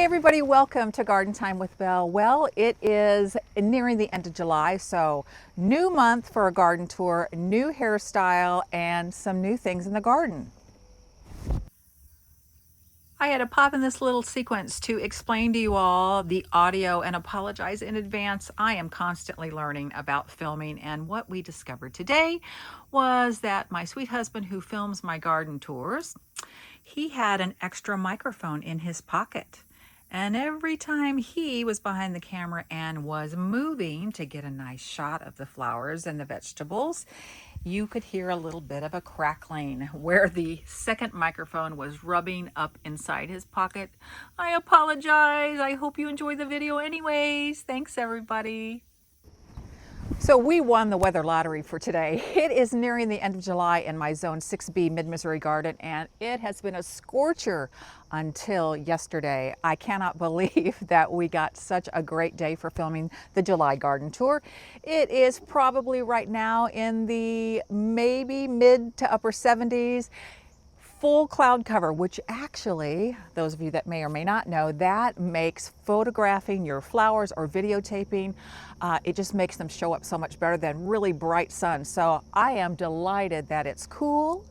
everybody, welcome to Garden Time with Belle. Well, it is nearing the end of July, so new month for a garden tour, new hairstyle, and some new things in the garden. I had to pop in this little sequence to explain to you all the audio and apologize in advance. I am constantly learning about filming, and what we discovered today was that my sweet husband, who films my garden tours, he had an extra microphone in his pocket. And every time he was behind the camera and was moving to get a nice shot of the flowers and the vegetables, you could hear a little bit of a crackling where the second microphone was rubbing up inside his pocket. I apologize. I hope you enjoy the video anyways. Thanks, everybody. So we won the weather lottery for today. It is nearing the end of July in my Zone 6B Mid-Missouri garden, and it has been a scorcher until yesterday. I cannot believe that we got such a great day for filming the July garden tour. It is probably right now in the maybe mid to upper 70s. Full cloud cover, which actually, those of you that may or may not know, that makes photographing your flowers or videotaping, it just makes them show up so much better than really bright sun. So I am delighted that it's cool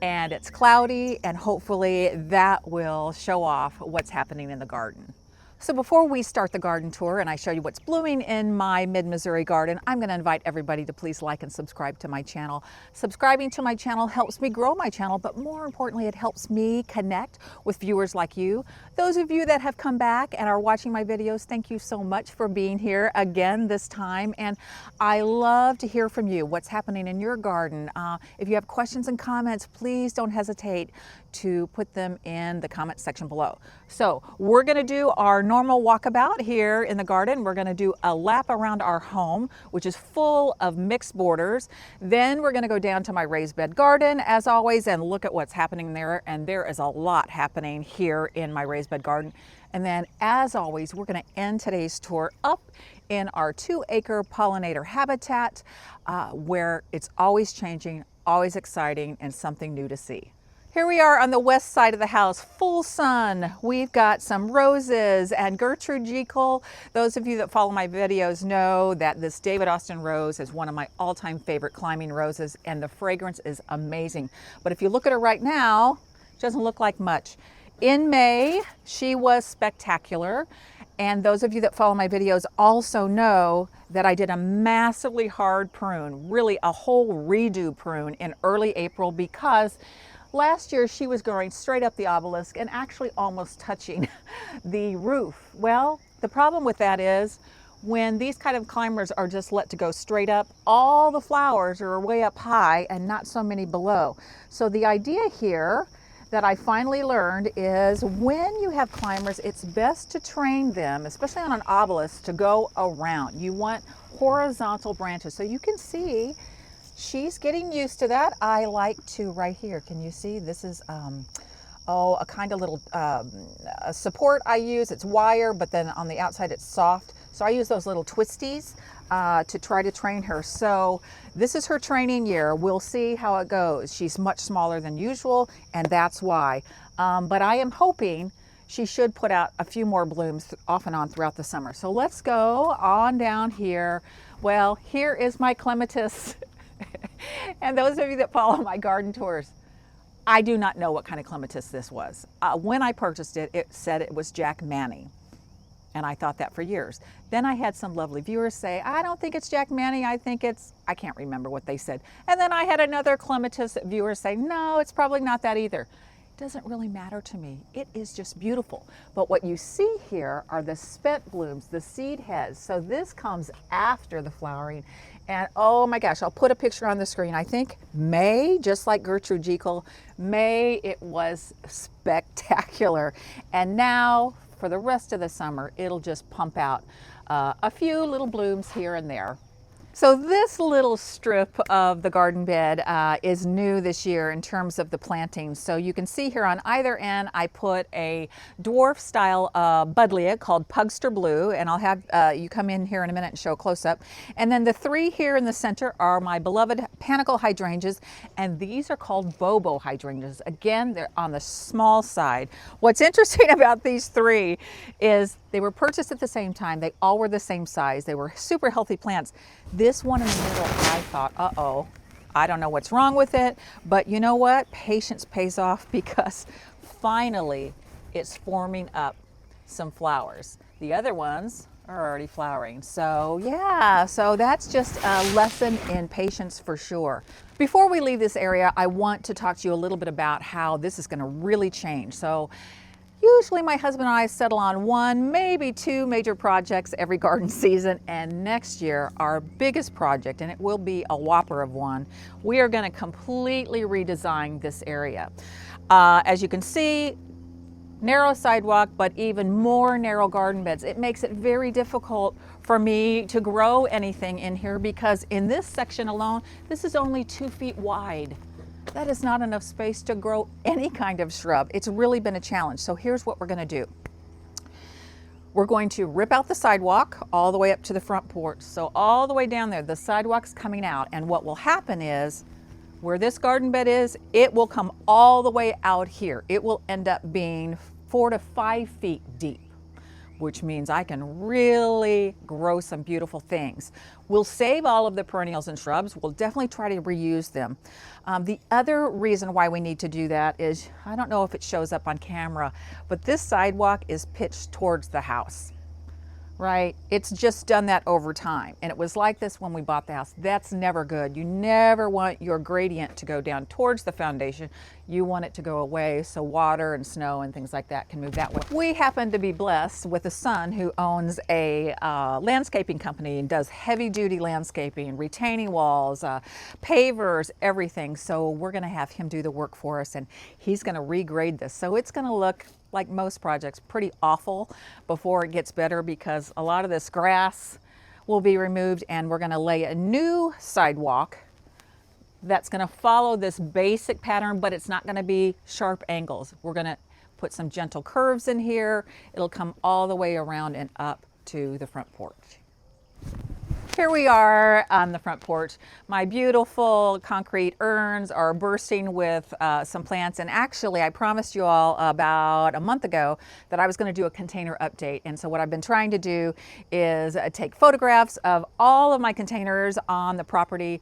and it's cloudy, and hopefully that will show off what's happening in the garden. So before we start the garden tour and I show you what's blooming in my mid-Missouri garden, I'm going to invite everybody to please like and subscribe to my channel. Subscribing to my channel helps me grow my channel, but more importantly, it helps me connect with viewers like you. Those of you that have come back and are watching my videos, thank you so much for being here again this time. And I love to hear from you, what's happening in your garden. If you have questions and comments, please don't hesitate to put them in the comment section below. So we're going to do our normal walkabout here in the garden. We're going to do a lap around our home, which is full of mixed borders. Then we're going to go down to my raised bed garden, as always, and look at what's happening there. And there is a lot happening here in my raised bed garden. And then, as always, we're going to end today's tour up in our 2-acre pollinator habitat, where it's always changing, always exciting, and something new to see. Here we are on the west side of the house, full sun. We've got some roses and Gertrude Jekyll. Those of you that follow my videos know that this David Austin rose is one of my all-time favorite climbing roses, and the fragrance is amazing. But if you look at her right now, it doesn't look like much. In May, she was spectacular. And those of you that follow my videos also know that I did a massively hard prune, really a whole redo prune in early April, because last year she was growing straight up the obelisk and actually almost touching the roof. Well, the problem with that is when these kind of climbers are just let to go straight up, all the flowers are way up high and not so many below. So the idea here that I finally learned is when you have climbers, it's best to train them, especially on an obelisk, to go around. You want horizontal branches. So you can see she's getting used to that. I like to, right here, can you see? This is, a kind of little a support I use. It's wire, but then on the outside it's soft. So I use those little twisties to try to train her. So this is her training year. We'll see how it goes. She's much smaller than usual, and that's why. But I am hoping she should put out a few more blooms off and on throughout the summer. So let's go on down here. Well, here is my clematis. And those of you that follow my garden tours, I do not know what kind of clematis this was. When I purchased it, it said it was Jack Manny. And I thought that for years. Then I had some lovely viewers say, I don't think it's Jack Manny, I think it's, I can't remember what they said. And then I had another clematis viewer say, no, it's probably not that either. It doesn't really matter to me. It is just beautiful. But what you see here are the spent blooms, the seed heads. So this comes after the flowering. And oh my gosh, I'll put a picture on the screen. I think May, just like Gertrude Jekyll, May, it was spectacular. And now for the rest of the summer, it'll just pump out a few little blooms here and there. So this little strip of the garden bed is new this year in terms of the plantings. So you can see here on either end, I put a dwarf style buddleia called Pugster Blue, and I'll have you come in here in a minute and show a close up. And then the three here in the center are my beloved panicle hydrangeas, and these are called Bobo hydrangeas. Again, they're on the small side. What's interesting about these three is they were purchased at the same time. They all were the same size. They were super healthy plants. This one in the middle, I thought, uh-oh, I don't know what's wrong with it, but you know what? Patience pays off because finally it's forming up some flowers. The other ones are already flowering. So yeah, so that's just a lesson in patience for sure. Before we leave this area, I want to talk to you a little bit about how this is going to really change. So usually my husband and I settle on one, maybe two major projects every garden season, and next year our biggest project, and it will be a whopper of one, we are going to completely redesign this area. As you can see, narrow sidewalk, but even more narrow garden beds. It makes it very difficult for me to grow anything in here because in this section alone, this is only 2 feet wide. That is not enough space to grow any kind of shrub. It's really been a challenge. So here's what we're going to do. We're going to rip out the sidewalk all the way up to the front porch. So all the way down there, the sidewalk's coming out. And what will happen is where this garden bed is, it will come all the way out here. It will end up being 4 to 5 feet deep, which means I can really grow some beautiful things. We'll save all of the perennials and shrubs. We'll definitely try to reuse them. The other reason why we need to do that is, I don't know if it shows up on camera, but this sidewalk is pitched towards the house, right? It's just done that over time. And it was like this when we bought the house. That's never good. You never want your gradient to go down towards the foundation. You want it to go away so water and snow and things like that can move that way. We happen to be blessed with a son who owns a landscaping company and does heavy duty landscaping, retaining walls, pavers, everything. So we're gonna have him do the work for us and he's gonna regrade this. So it's gonna look like most projects, pretty awful before it gets better because a lot of this grass will be removed and we're gonna lay a new sidewalk that's gonna follow this basic pattern, but it's not gonna be sharp angles. We're gonna put some gentle curves in here. It'll come all the way around and up to the front porch. Here we are on the front porch. My beautiful concrete urns are bursting with some plants. And actually, I promised you all about a month ago that I was going to do a container update. And so what I've been trying to do is take photographs of all of my containers on the property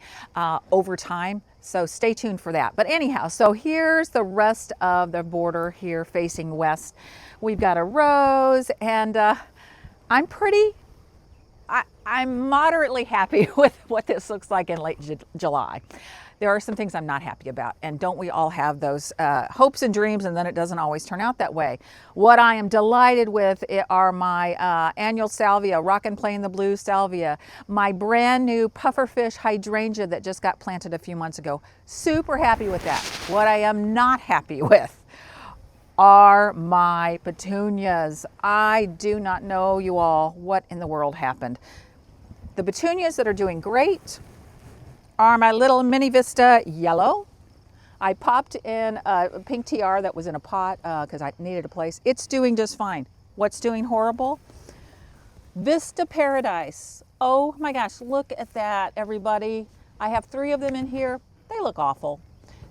over time. So stay tuned for that. But anyhow, so here's the rest of the border here facing west. We've got a rose and I'm moderately happy with what this looks like in late July. There are some things I'm not happy about, and don't we all have those hopes and dreams, and then it doesn't always turn out that way. What I am delighted with are my annual salvia, Rockin' Plain the Blue salvia, my brand new pufferfish hydrangea that just got planted a few months ago. Super happy with that. What I am not happy with are my petunias. I do not know, you all, what in the world happened. The petunias that are doing great are my little Mini Vista yellow. I popped in a pink TR that was in a pot because I needed a place. It's doing just fine. What's doing horrible? Vista Paradise. Oh my gosh, look at that, everybody. I have 3 of them in here. They look awful.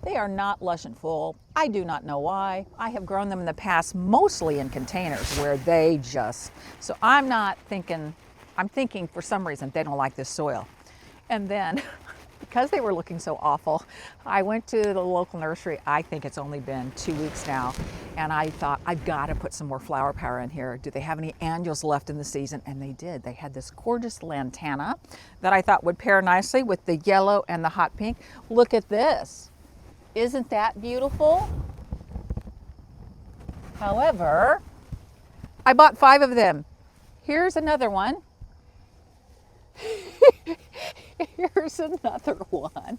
They are not lush and full. I do not know why. I have grown them in the past, mostly in containers where they just, so I'm thinking for some reason they don't like this soil. And then, because they were looking so awful, I went to the local nursery. I think it's only been 2 weeks now. And I thought, I've got to put some more flower power in here. Do they have any annuals left in the season? And they did. They had this gorgeous lantana that I thought would pair nicely with the yellow and the hot pink. Look at this. Isn't that beautiful? However, I bought 5 of them. Here's another one. Here's another one.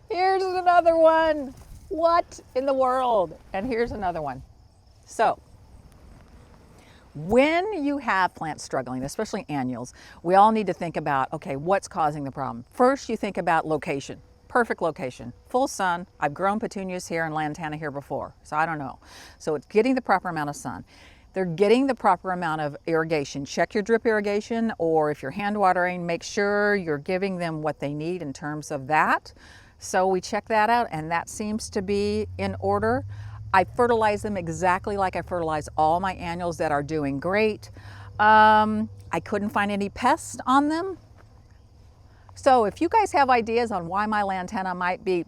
Here's another one. What in the world? And here's another one. So When you have plants struggling, especially annuals, we all need to think about, okay, what's causing the problem? First, you think about location. Perfect location, full sun. I've grown petunias here and lantana here before, so I don't know. So it's getting the proper amount of sun. They're getting the proper amount of irrigation. Check your drip irrigation, or if you're hand watering, make sure you're giving them what they need in terms of that. So we check that out, and that seems to be in order. I fertilize them exactly like I fertilize all my annuals that are doing great. I couldn't find any pests on them. So if you guys have ideas on why my lantana might be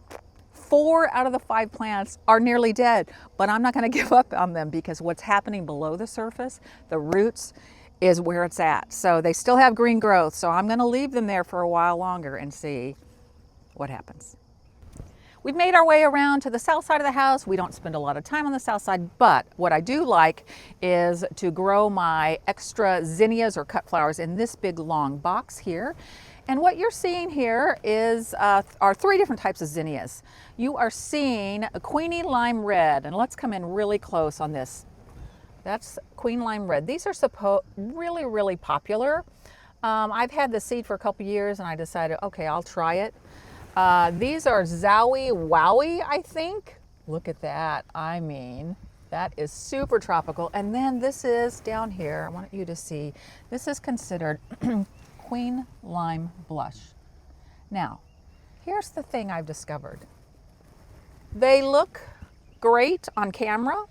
4 out of the 5 plants are nearly dead, but I'm not going to give up on them because what's happening below the surface, the roots, is where it's at. So they still have green growth. So I'm going to leave them there for a while longer and see what happens. We've made our way around to the south side of the house. We don't spend a lot of time on the south side, but what I do like is to grow my extra zinnias or cut flowers in this big long box here. And what you're seeing here is are 3 different types of zinnias. You are seeing a Queenie Lime Red, and let's come in really close on this. That's Queen Lime Red. These are really popular. I've had the seed for a couple years and I decided, okay, I'll try it. These are Zowie Wowie, I think. Look at that. I mean, that is super tropical. And then this is down here. I want you to see. This is considered Queen Lime Blush. Now, here's the thing I've discovered. They look great on camera.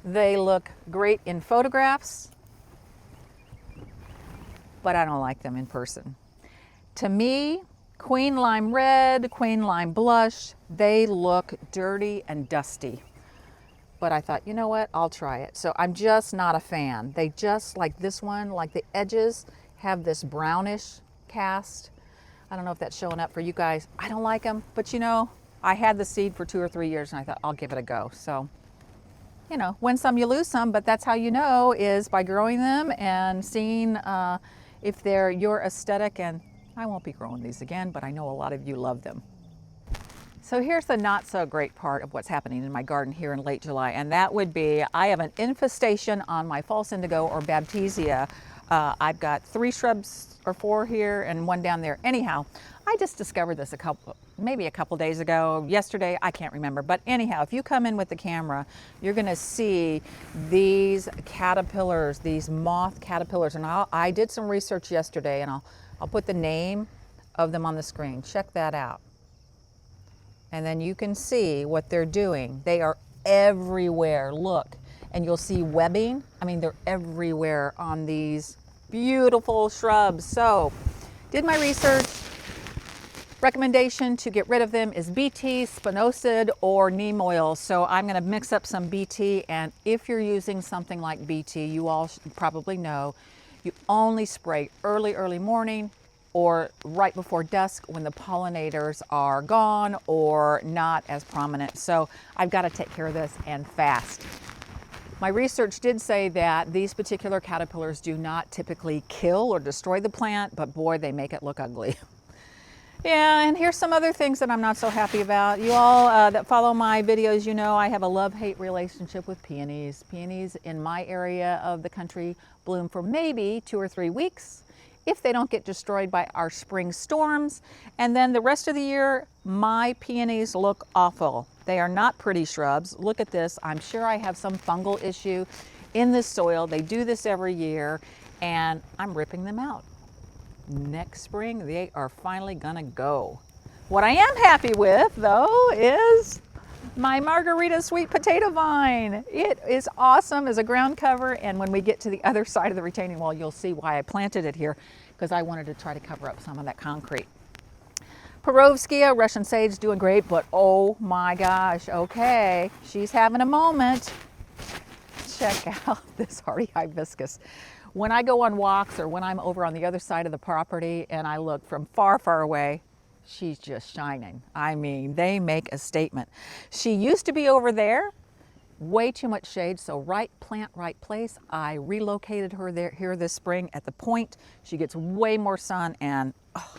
They look great in photographs, but I don't like them in person. To me, Queen Lime Red, Queen Lime Blush, they look dirty and dusty. But I thought, you know what, I'll try it. So I'm just not a fan. They just, like this one, like the edges have this brownish cast. I don't know if that's showing up for you guys. I don't like them, but you know, I had the seed for 2 or 3 years and I thought, I'll give it a go. So, you know, win some, you lose some, but that's how you know, is by growing them and seeing if they're your aesthetic. And I won't be growing these again, but I know a lot of you love them. So here's the not so great part of what's happening in my garden here in late July, and that would be I have an infestation on my false indigo or baptisia. I've got 3 shrubs or 4 here and 1 down there. Anyhow, I just discovered this maybe a couple days ago, yesterday, I can't remember. But anyhow, if you come in with the camera, you're gonna see these caterpillars, these moth caterpillars. And I did some research yesterday, and I'll put the name of them on the screen. Check that out. And then you can see what they're doing. They are everywhere, look. And you'll see webbing. I mean, they're everywhere on these beautiful shrubs. So, did my research. Recommendation to get rid of them is BT, spinosad, or neem oil. So I'm gonna mix up some BT, and if you're using something like BT, you all probably know, you only spray early morning or right before dusk when the pollinators are gone or not as prominent. So I've got to take care of this and fast. My research did say that these particular caterpillars do not typically kill or destroy the plant, but boy, they make it look ugly. Yeah, and here's some other things that I'm not so happy about. You all that follow my videos, you know I have a love-hate relationship with peonies. Peonies in my area of the country bloom for maybe 2 or 3 weeks if they don't get destroyed by our spring storms. And then the rest of the year, my peonies look awful. They are not pretty shrubs. Look at this. I'm sure I have some fungal issue in this soil. They do this every year, and I'm ripping them out. Next spring, they are finally gonna go. What I am happy with, though, is my margarita sweet potato vine. It is awesome as a ground cover, and when we get to the other side of the retaining wall, you'll see why I planted it here, because I wanted to try to cover up some of that concrete. Perovskia, Russian sage, doing great, but oh my gosh, okay, she's having a moment. Check out this hardy hibiscus. When I go on walks or when I'm over on the other side of the property and I look from far away, she's just shining. I mean, they make a statement. She used to be over there, way too much shade, so right plant, right place. I relocated her there here this spring at the point. She gets way more sun and oh,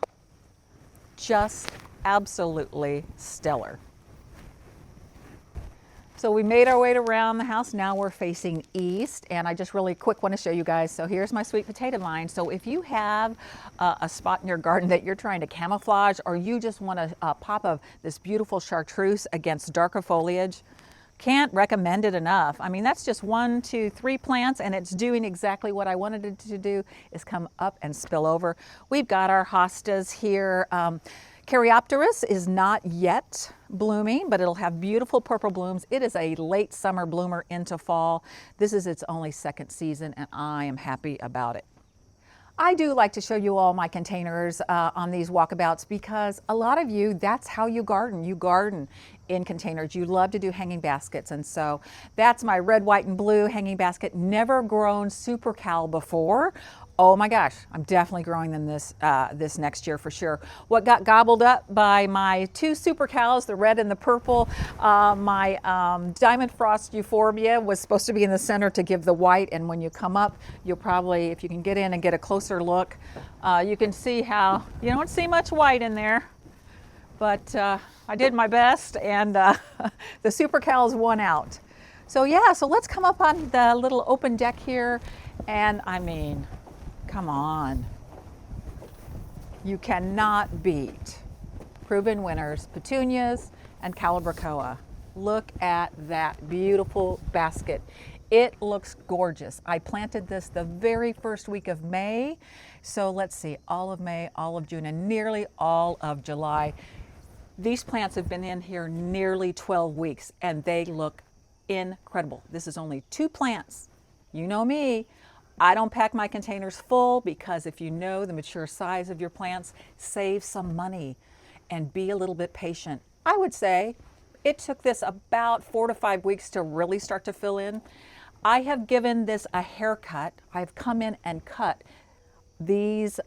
just absolutely stellar. So we made our way around the house. Now we're facing east, and I just really quick want to show you guys. So here's my sweet potato vine. So if you have a spot in your garden that you're trying to camouflage, or you just want to pop of this beautiful chartreuse against darker foliage, can't recommend it enough. I mean, that's just 1, 2, 3 plants, and it's doing exactly what I wanted it to do, is come up and spill over. We've got our hostas here. Caryopteris is not yet blooming, but it'll have beautiful purple blooms. It is a late summer bloomer into fall. This is its only second season, and I am happy about it. I do like to show you all my containers on these walkabouts, because a lot of you, that's how you garden. You garden in containers. You love to do hanging baskets, and so that's my red, white, and blue hanging basket. Never grown super cal before. Oh my gosh, I'm definitely growing them this next year for sure. What got gobbled up by my 2 super cals, the red and the purple, my Diamond Frost Euphorbia was supposed to be in the center to give the white, and when you come up, you'll probably, if you can get in and get a closer look, you can see how you don't see much white in there. But I did my best, and the super cals won out. So yeah, so let's come up on the little open deck here, and I mean, come on. You cannot beat proven winners, petunias and calibrachoa. Look at that beautiful basket. It looks gorgeous. I planted this the very first week of May. So let's see, all of May, all of June, and nearly all of July. These plants have been in here nearly 12 weeks, and they look incredible. This is only 2 plants. You know me. I don't pack my containers full, because if you know the mature size of your plants, save some money and be a little bit patient. I would say it took this about 4 to 5 weeks to really start to fill in. I have given this a haircut. I've come in and cut these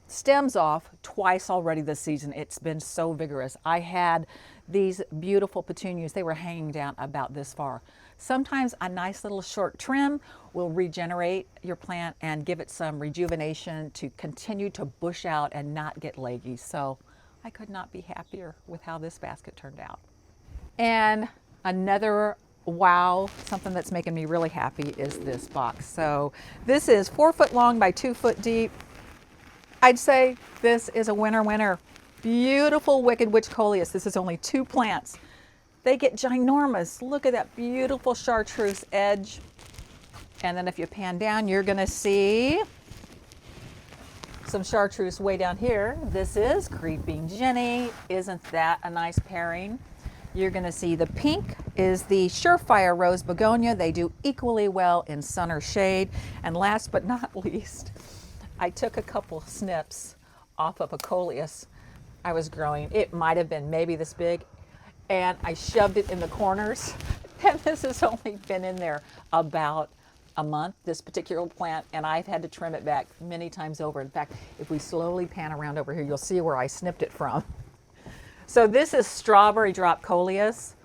stems off twice already this season. It's been so vigorous. I had these beautiful petunias. They were hanging down about this far. Sometimes a nice little short trim will regenerate your plant and give it some rejuvenation to continue to bush out and not get leggy. So I could not be happier with how this basket turned out. And another wow, something that's making me really happy is this box. So this is 4 foot long by 2 foot deep. I'd say this is a winner. Beautiful Wicked Witch Coleus. This is only 2 plants. They get ginormous. Look at that beautiful chartreuse edge. And then if you pan down, you're gonna see some chartreuse way down here. This is Creeping Jenny. Isn't that a nice pairing? You're gonna see the pink is the Surefire Rose Begonia. They do equally well in sun or shade. And last but not least, I took a couple snips off of a coleus I was growing. It might have been maybe this big, and I shoved it in the corners. And this has only been in there about a month, this particular plant, and I've had to trim it back many times over. In fact, if we slowly pan around over here, you'll see where I snipped it from. So this is Strawberry Drop Coleus.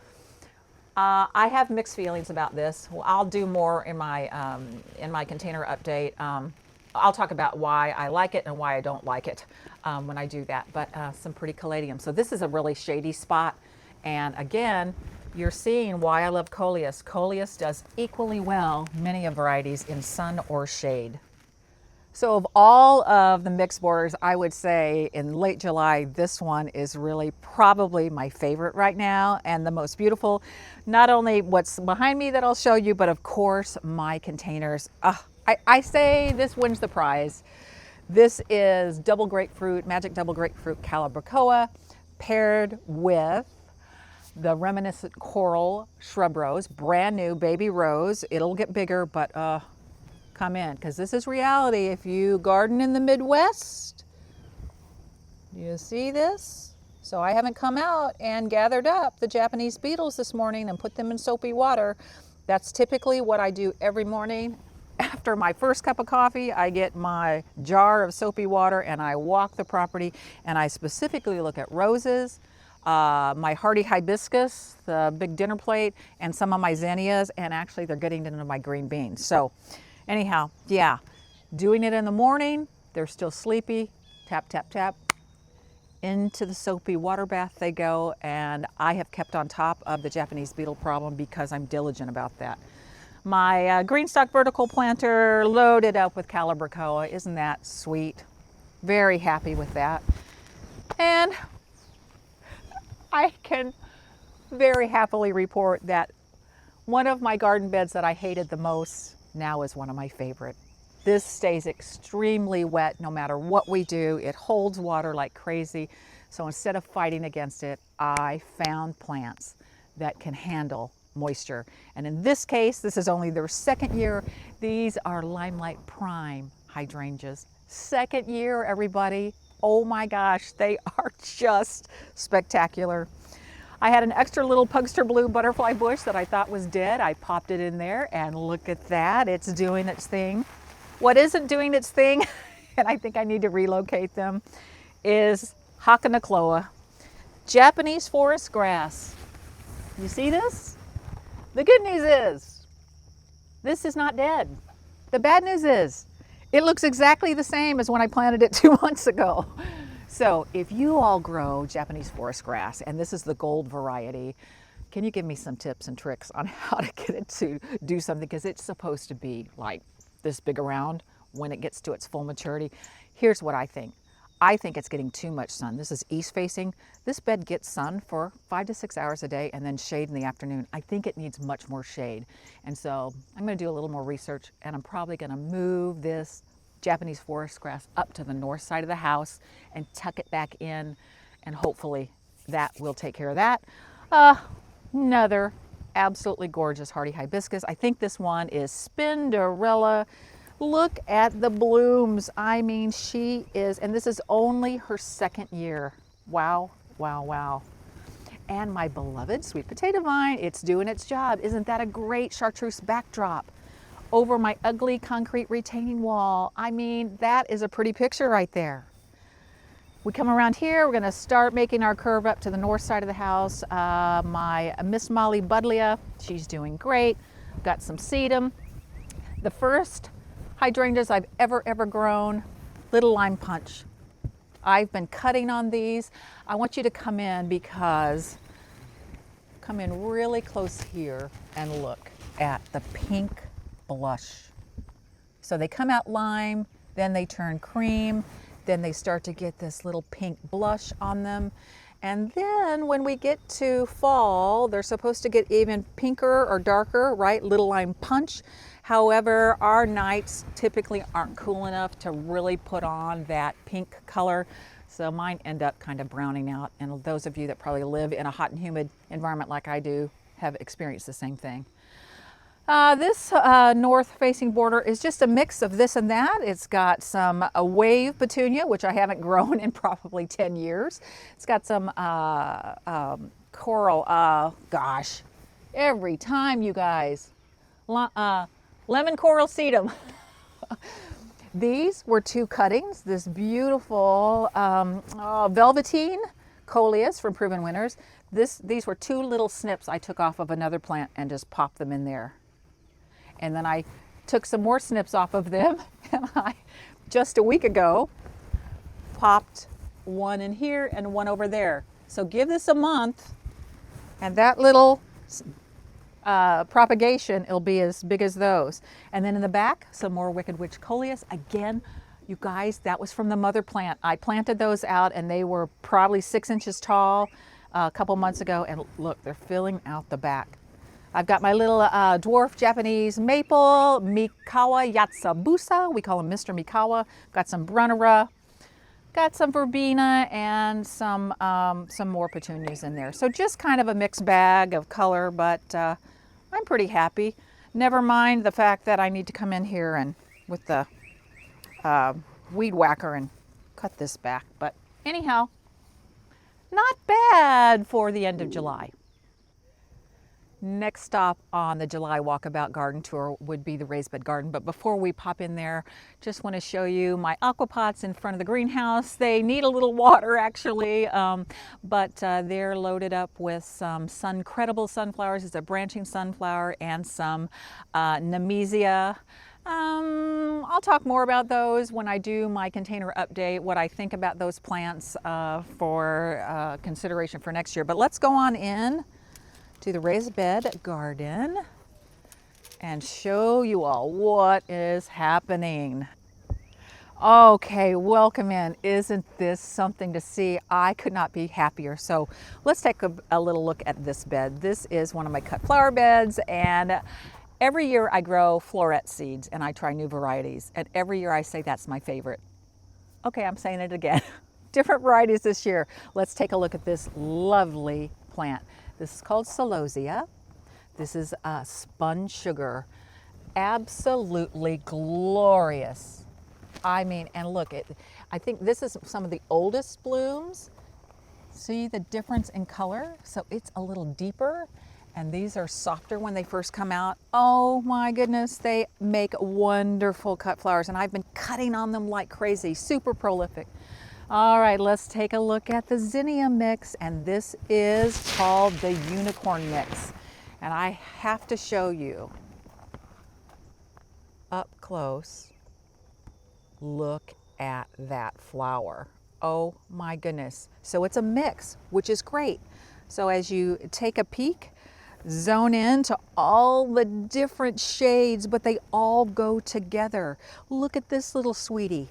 I have mixed feelings about this. Well, I'll do more in my container update. I'll talk about why I like it and why I don't like it when I do that, but some pretty caladium. So this is a really shady spot, and again, you're seeing why I love Coleus. Coleus does equally well, many of varieties, in sun or shade. So of all of the mixed borders, I would say in late July, this one is really probably my favorite right now and the most beautiful. Not only what's behind me that I'll show you, but of course my containers. I say this wins the prize. This is double grapefruit, magic double grapefruit calibrachoa, paired with the reminiscent coral shrub rose, brand new baby rose. It'll get bigger, but come in, because this is reality. If you garden in the Midwest, you see this? So I haven't come out and gathered up the Japanese beetles this morning and put them in soapy water. That's typically what I do every morning. After my first cup of coffee, I get my jar of soapy water and I walk the property, and I specifically look at roses, my hardy hibiscus, the big dinner plate, and some of my zinnias, and actually they're getting into my green beans. So anyhow, yeah, doing it in the morning, they're still sleepy, tap, tap, tap, Into the soapy water bath they go, and I have kept on top of the Japanese beetle problem because I'm diligent about that. My greenstock vertical planter loaded up with calibrachoa. Isn't that sweet? Very happy with that. And I can very happily report that one of my garden beds that I hated the most now is one of my favorite. This stays extremely wet no matter what we do. It holds water like crazy. So instead of fighting against it, I found plants that can handle moisture. And in this case, this is only their second year. These are Limelight Prime hydrangeas. Second year, everybody. Oh my gosh, they are just spectacular. I had an extra little Pugster Blue butterfly bush that I thought was dead. I popped it in there, and look at that, it's doing its thing. What isn't doing its thing, and I think I need to relocate them, is Hakanakloa, Japanese forest grass. You see this? The good news is, this is not dead. The bad news is, it looks exactly the same as when I planted it 2 months ago. So if you all grow Japanese forest grass, and this is the gold variety, can you give me some tips and tricks on how to get it to do something? Because it's supposed to be like this big around when it gets to its full maturity. Here's what I think. I think it's getting too much sun. This is east facing. This bed gets sun for 5 to 6 hours a day and then shade in the afternoon. I think it needs much more shade. And so I'm going to do a little more research, and I'm probably going to move this Japanese forest grass up to the north side of the house and tuck it back in, and hopefully that will take care of that. Another absolutely gorgeous hardy hibiscus. I think this one is Spinderella. Look at the blooms. I mean, she is, and this is only her second year. Wow, wow, wow. And my beloved sweet potato vine, it's doing its job. Isn't that a great chartreuse backdrop over my ugly concrete retaining wall? I mean, that is a pretty picture right there. We come around here, we're gonna start making our curve up to the north side of the house. My Miss Molly Buddleia, she's doing great. Got some sedum. The first hydrangeas I've ever grown, Little Lime Punch. I've been cutting on these. I want you to come in really close here and look at the pink blush. So they come out lime, then they turn cream, then they start to get this little pink blush on them. And then when we get to fall, they're supposed to get even pinker or darker, right? Little Lime Punch. However, our nights typically aren't cool enough to really put on that pink color. So mine end up kind of browning out. And those of you that probably live in a hot and humid environment like I do have experienced the same thing. This north-facing border is just a mix of this and that. It's got some wave petunia, which I haven't grown in probably 10 years. It's got some coral, gosh, every time you guys, lemon coral sedum. These were 2 cuttings, this beautiful velveteen coleus from Proven Winners. These were 2 little snips I took off of another plant and just popped them in there. And then I took some more snips off of them, and I, just a week ago, popped one in here and one over there. So give this a month, and that little propagation, it'll be as big as those. And then in the back, some more Wicked Witch coleus. Again, you guys, that was from the mother plant. I planted those out, and they were probably 6 inches tall a couple months ago, and look, they're filling out the back. I've got my little dwarf Japanese maple, Mikawa Yatsubusa. We call him Mr. Mikawa. Got some Brunnera, got some verbena, and some more petunias in there. So just kind of a mixed bag of color, but I'm pretty happy. Never mind the fact that I need to come in here and with the weed whacker and cut this back. But anyhow, not bad for the end of July. Next stop on the July Walkabout Garden Tour would be the raised bed garden. But before we pop in there, just want to show you my aquapots in front of the greenhouse. They need a little water actually, but they're loaded up with some Credible sunflowers. It's a branching sunflower, and some Nemesia. I'll talk more about those when I do my container update, what I think about those plants for consideration for next year. But let's go on in to the raised bed garden and show you all what is happening. Okay, welcome in. Isn't this something to see? I could not be happier. So let's take a little look at this bed. This is one of my cut flower beds, and every year I grow floret seeds and I try new varieties. And every year I say that's my favorite. Okay, I'm saying it again. Different varieties this year. Let's take a look at this lovely plant. This is called celosia. This is a sponge sugar. Absolutely glorious. I mean, and look, I think this is some of the oldest blooms. See the difference in color? So it's a little deeper, and these are softer when they first come out. Oh my goodness, they make wonderful cut flowers, and I've been cutting on them like crazy, super prolific. All right, let's take a look at the zinnia mix, and this is called the unicorn mix. And I have to show you up close. Look at that flower. Oh my goodness. So it's a mix, which is great. So as you take a peek, zone in to all the different shades, but they all go together. Look at this little sweetie.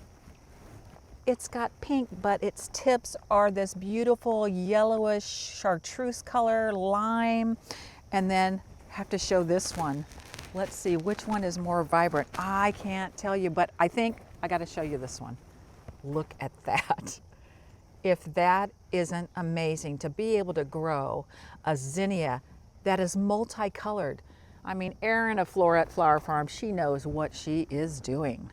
It's got pink, but its tips are this beautiful yellowish chartreuse color, lime, and then have to show this one. Let's see which one is more vibrant. I can't tell you, but I think I got to show you this one. Look at that. If that isn't amazing to be able to grow a zinnia that is multicolored. I mean, Erin of Floret Flower Farm, she knows what she is doing.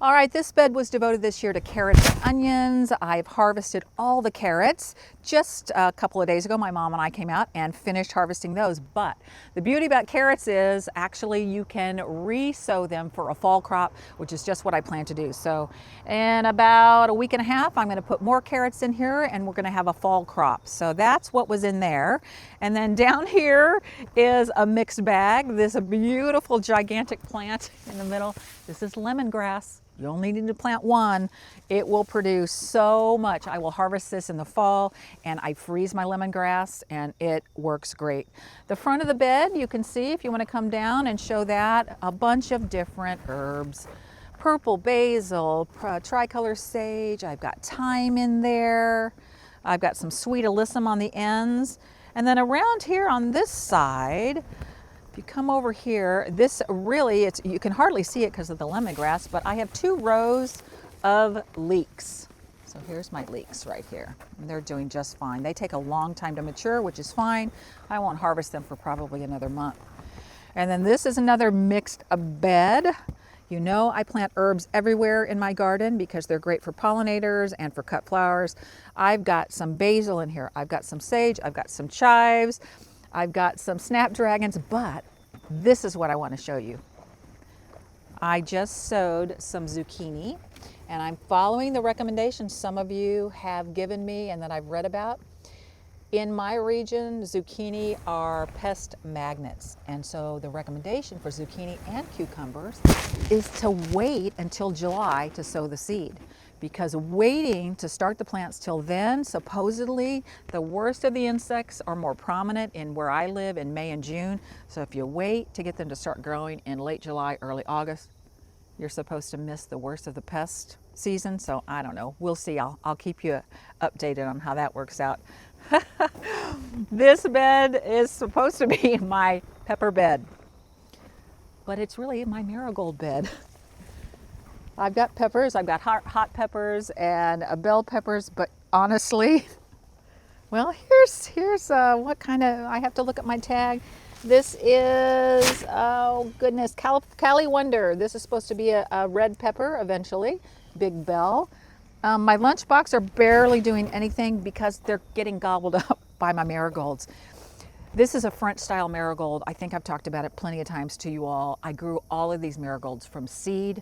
All right, this bed was devoted this year to carrots and onions. I've harvested all the carrots. Just a couple of days ago, my mom and I came out and finished harvesting those. But the beauty about carrots is actually you can re-sow them for a fall crop, which is just what I plan to do. So in about a week and a half, I'm gonna put more carrots in here and we're gonna have a fall crop. So that's what was in there. And then down here is a mixed bag. This is a beautiful, gigantic plant in the middle. This is lemongrass. You only need to plant one. It will produce so much. I will harvest this in the fall and I freeze my lemongrass and it works great. The front of the bed, you can see if you want to come down and show that, a bunch of different herbs. Purple basil, tricolor sage, I've got thyme in there. I've got some sweet alyssum on the ends. And then around here on this side, if you come over here, this really, you can hardly see it because of the lemongrass, but I have 2 rows of leeks. So here's my leeks right here. And they're doing just fine. They take a long time to mature, which is fine. I won't harvest them for probably another month. And then this is another mixed bed. You know I plant herbs everywhere in my garden because they're great for pollinators and for cut flowers. I've got some basil in here. I've got some sage. I've got some chives. I've got some snapdragons, but this is what I want to show you. I just sowed some zucchini and I'm following the recommendations some of you have given me and that I've read about. In my region, zucchini are pest magnets. And so the recommendation for zucchini and cucumbers is to wait until July to sow the seed. Because waiting to start the plants till then, supposedly the worst of the insects are more prominent in where I live in May and June. So if you wait to get them to start growing in late July, early August, you're supposed to miss the worst of the pest season. So I don't know, we'll see. I'll keep you updated on how that works out. This bed is supposed to be my pepper bed, but it's really my marigold bed. I've got peppers, I've got hot peppers and bell peppers, but honestly, well, here's what kind of, I have to look at my tag. This is, oh goodness, Cali Wonder. This is supposed to be a red pepper eventually, big bell. My lunchbox are barely doing anything because they're getting gobbled up by my marigolds. This is a French style marigold. I think I've talked about it plenty of times to you all. I grew all of these marigolds from seed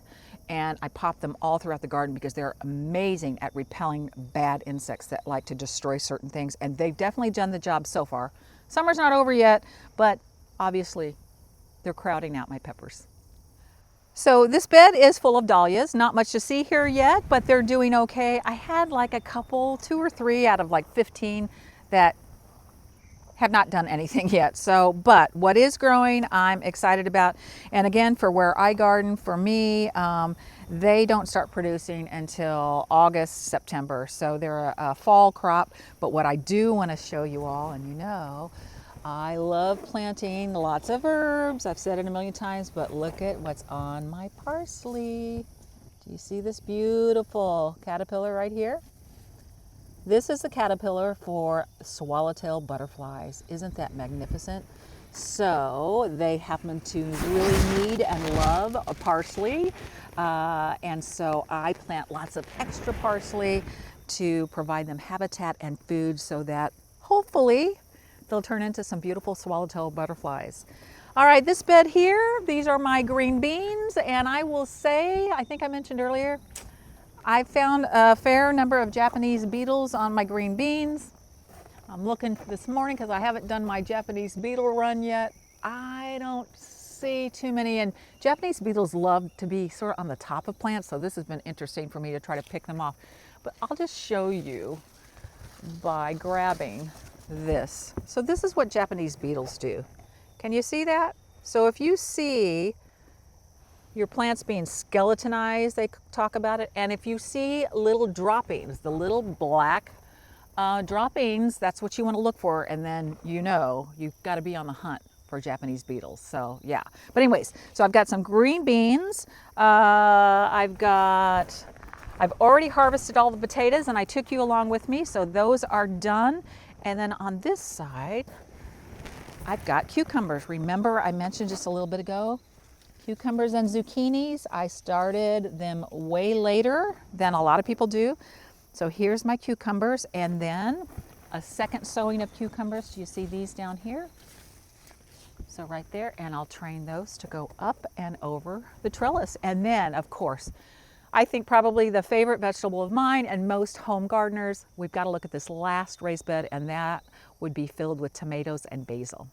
and I popped them all throughout the garden because they're amazing at repelling bad insects that like to destroy certain things. And they've definitely done the job so far. Summer's not over yet, but obviously they're crowding out my peppers. So this bed is full of dahlias. Not much to see here yet, but they're doing okay. I had like a couple, 2 or 3 out of like 15 that have not done anything yet. So, but what is growing, I'm excited about. And again, for where I garden, for me, they don't start producing until August, September. So they're a fall crop. But what I do want to show you all, and you know, I love planting lots of herbs. I've said it a million times, but look at what's on my parsley. Do you see this beautiful caterpillar right here? This is the caterpillar for swallowtail butterflies. Isn't that magnificent? So they happen to really need and love a parsley. And so I plant lots of extra parsley to provide them habitat and food so that hopefully they'll turn into some beautiful swallowtail butterflies. All right, this bed here, these are my green beans. And I will say, I think I mentioned earlier, I found a fair number of Japanese beetles on my green beans. I'm looking this morning because I haven't done my Japanese beetle run yet. I don't see too many, and Japanese beetles love to be sort of on the top of plants, so this has been interesting for me to try to pick them off. But I'll just show you by grabbing this. So this is what Japanese beetles do. Can you see that? So if you see your plants being skeletonized, they talk about it. And if you see little droppings, the little black droppings, that's what you want to look for. And then you know you've got to be on the hunt for Japanese beetles. So yeah. But anyways, so I've got some green beans. I've already harvested all the potatoes and I took you along with me. So those are done. And then on this side, I've got cucumbers. Remember I mentioned just a little bit ago, cucumbers and zucchinis, I started them way later than a lot of people do. So here's my cucumbers and then a second sowing of cucumbers. Do you see these down here? So right there, and I'll train those to go up and over the trellis. And then, of course, I think probably the favorite vegetable of mine and most home gardeners, we've got to look at this last raised bed, and that would be filled with tomatoes and basil.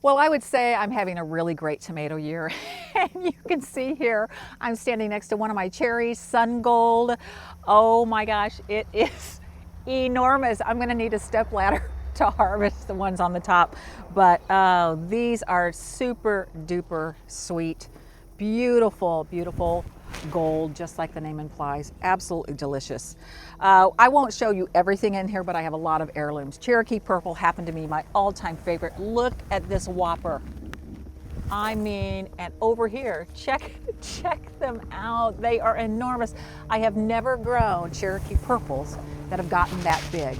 Well, I would say I'm having a really great tomato year. And you can see here, I'm standing next to one of my cherries, Sun Gold. Oh my gosh, it is enormous. I'm gonna need a step ladder to harvest the ones on the top. But these are super duper sweet, beautiful, beautiful gold, just like the name implies. Absolutely delicious. I won't show you everything in here, but I have a lot of heirlooms. Cherokee Purple happened to be my all-time favorite. Look at this whopper. I mean, and over here, check them out. They are enormous. I have never grown Cherokee Purples that have gotten that big.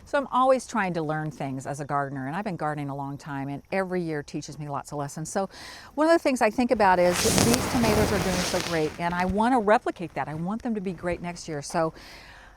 So I'm always trying to learn things as a gardener, and I've been gardening a long time, and every year teaches me lots of lessons. So one of the things I think about is these tomatoes are doing so great, and I want to replicate that. I want them to be great next year. So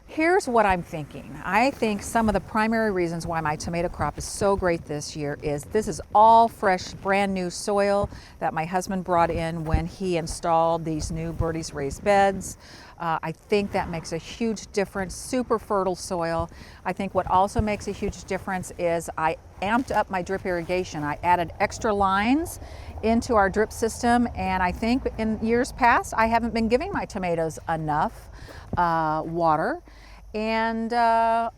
here's what I'm thinking. I think some of the primary reasons why my tomato crop is so great this year is this is all fresh, brand new soil that my husband brought in when he installed these new Birdie's raised beds. I think that makes a huge difference, super fertile soil. I think what also makes a huge difference is I amped up my drip irrigation. I added extra lines into our drip system, and I think in years past I haven't been giving my tomatoes enough water. And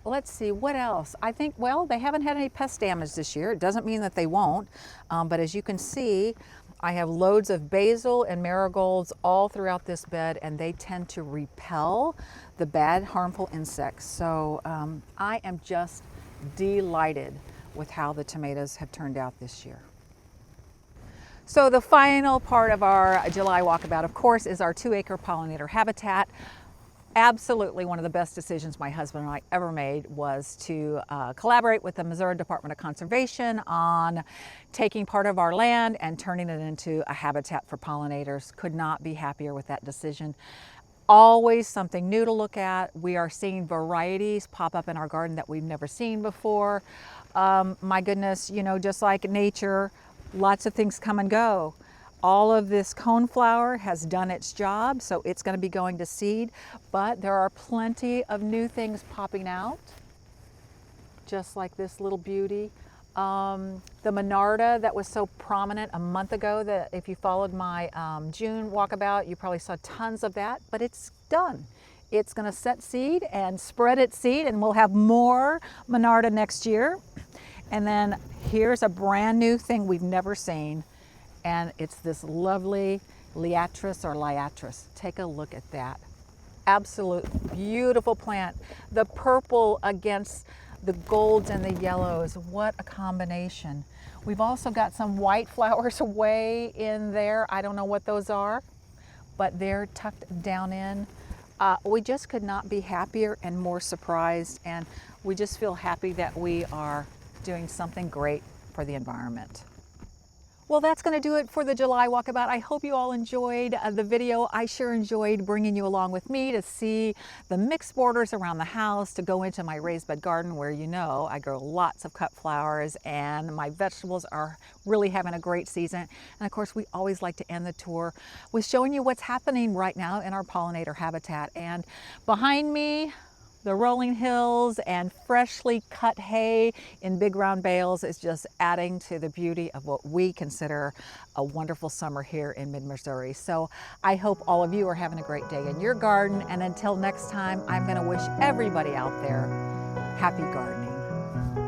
let's see, what else? I think, well, they haven't had any pest damage this year. It doesn't mean that they won't, but as you can see, I have loads of basil and marigolds all throughout this bed, and they tend to repel the bad, harmful insects. So I am just delighted with how the tomatoes have turned out this year. So the final part of our July walkabout, of course, is our 2-acre pollinator habitat. Absolutely one of the best decisions my husband and I ever made was to collaborate with the Missouri Department of Conservation on taking part of our land and turning it into a habitat for pollinators. Could not be happier with that decision. Always something new to look at. We are seeing varieties pop up in our garden that we've never seen before. My goodness, you know, just like nature, lots of things come and go. All of this coneflower has done its job, so it's going to be going to seed, but there are plenty of new things popping out, just like this little beauty. The Monarda that was so prominent a month ago, that if you followed my June walkabout, you probably saw tons of that, but it's done. It's going to set seed and spread its seed, and we'll have more Monarda next year. And then here's a brand new thing we've never seen, and it's this lovely liatris or liatris. Take a look at that. Absolute beautiful plant. The purple against the golds and the yellows. What a combination. We've also got some white flowers way in there. I don't know what those are, but they're tucked down in. We just could not be happier and more surprised, and we just feel happy that we are doing something great for the environment. Well, that's going to do it for the July walkabout. I hope you all enjoyed the video. I sure enjoyed bringing you along with me to see the mixed borders around the house, to go into my raised bed garden where you know I grow lots of cut flowers and my vegetables are really having a great season. And of course, we always like to end the tour with showing you what's happening right now in our pollinator habitat. And behind me, the rolling hills and freshly cut hay in big round bales is just adding to the beauty of what we consider a wonderful summer here in mid-Missouri. So I hope all of you are having a great day in your garden. And until next time, I'm going to wish everybody out there happy gardening.